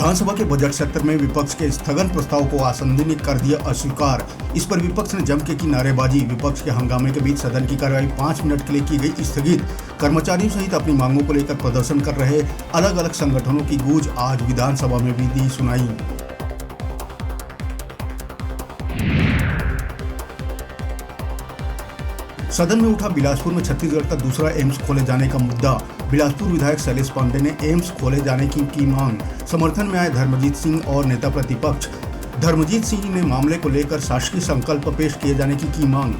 विधानसभा के बजट सत्र में विपक्ष के स्थगन प्रस्ताव को आसंदी ने कर दिया अस्वीकार। इस पर विपक्ष ने जम के की नारेबाजी। विपक्ष के हंगामे के बीच सदन की कार्यवाही 5 मिनट के लिए की गई स्थगित। कर्मचारियों सहित अपनी मांगों को लेकर प्रदर्शन कर रहे अलग अलग संगठनों की गूंज आज विधानसभा में भी दी सुनाई। सदन में उठा बिलासपुर में छत्तीसगढ़ का दूसरा एम्स खोले जाने का मुद्दा। बिलासपुर विधायक शैलेश पांडे ने एम्स खोले जाने की मांग। समर्थन में आए धर्मजीत सिंह और नेता प्रतिपक्ष। धर्मजीत सिंह ने मामले को लेकर शासकीय संकल्प पेश किए जाने की मांग।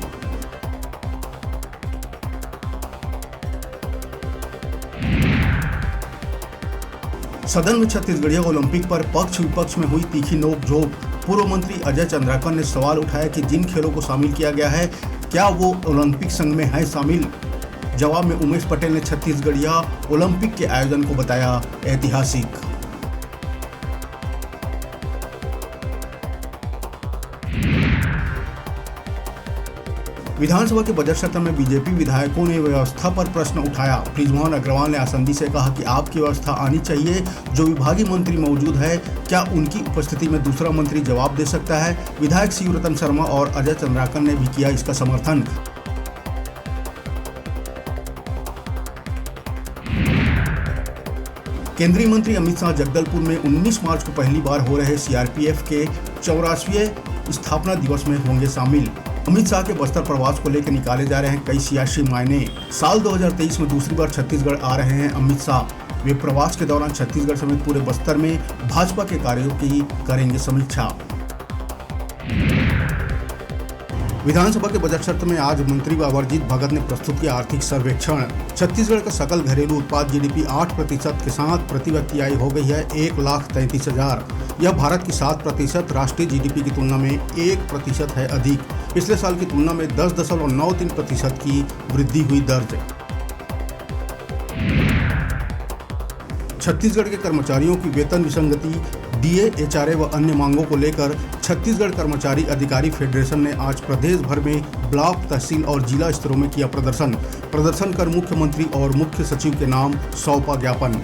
सदन में छत्तीसगढ़िया ओलंपिक पर पक्ष विपक्ष में हुई तीखी नोकझोंक। पूर्व मंत्री अजय चंद्राकर ने सवाल उठाया कि जिन खेलों को शामिल किया गया है क्या वो ओलंपिक संघ में है शामिल। जवाब में उमेश पटेल ने छत्तीसगढ़िया ओलंपिक के आयोजन को बताया ऐतिहासिक। विधानसभा के बजट सत्र में बीजेपी विधायकों ने व्यवस्था पर प्रश्न उठाया। बृजमोहन अग्रवाल ने आसंदी से कहा कि आपकी व्यवस्था आनी चाहिए। जो विभागीय मंत्री मौजूद है क्या उनकी उपस्थिति में दूसरा मंत्री जवाब दे सकता है। विधायक शिवरतन शर्मा और अजय चंद्राकर ने भी किया इसका समर्थन। केंद्रीय मंत्री अमित शाह जगदलपुर में 19 मार्च को पहली बार हो रहे सीआरपीएफ के 84वें स्थापना दिवस में होंगे शामिल। अमित शाह के बस्तर प्रवास को लेकर निकाले जा रहे हैं कई सियासी मायने। साल 2023 में दूसरी बार छत्तीसगढ़ आ रहे हैं अमित शाह। वे प्रवास के दौरान छत्तीसगढ़ समेत पूरे बस्तर में भाजपा के कार्यों की करेंगे समीक्षा। विधानसभा के बजट सत्र में आज मंत्री अमरजीत भगत ने प्रस्तुत किया आर्थिक सर्वेक्षण। छत्तीसगढ़ का सकल घरेलू उत्पाद जीडीपी 8% के साथ प्रति व्यक्ति आय हो गई है 1,33,000। यह भारत की 7% राष्ट्रीय जीडीपी की तुलना में 1% है अधिक। पिछले साल की तुलना में 10.93% की वृद्धि हुई दर्ज। छत्तीसगढ़ के कर्मचारियों की वेतन विसंगति, डीए, एचआरए व अन्य मांगों को लेकर छत्तीसगढ़ कर्मचारी अधिकारी फेडरेशन ने आज प्रदेश भर में ब्लॉक, तहसील और जिला स्तरों में किया प्रदर्शन कर मुख्यमंत्री और मुख्य सचिव के नाम सौंपा ज्ञापन।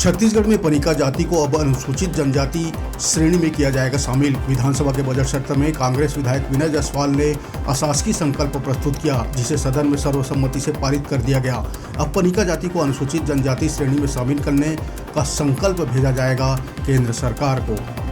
छत्तीसगढ़ में पनिका जाति को अब अनुसूचित जनजाति श्रेणी में किया जाएगा शामिल। विधानसभा के बजट सत्र में कांग्रेस विधायक विनय जायसवाल ने अशासकीय संकल्प प्रस्तुत किया, जिसे सदन में सर्वसम्मति से पारित कर दिया गया। अब पनिका जाति को अनुसूचित जनजाति श्रेणी में शामिल करने का संकल्प भेजा जाएगा केंद्र सरकार को।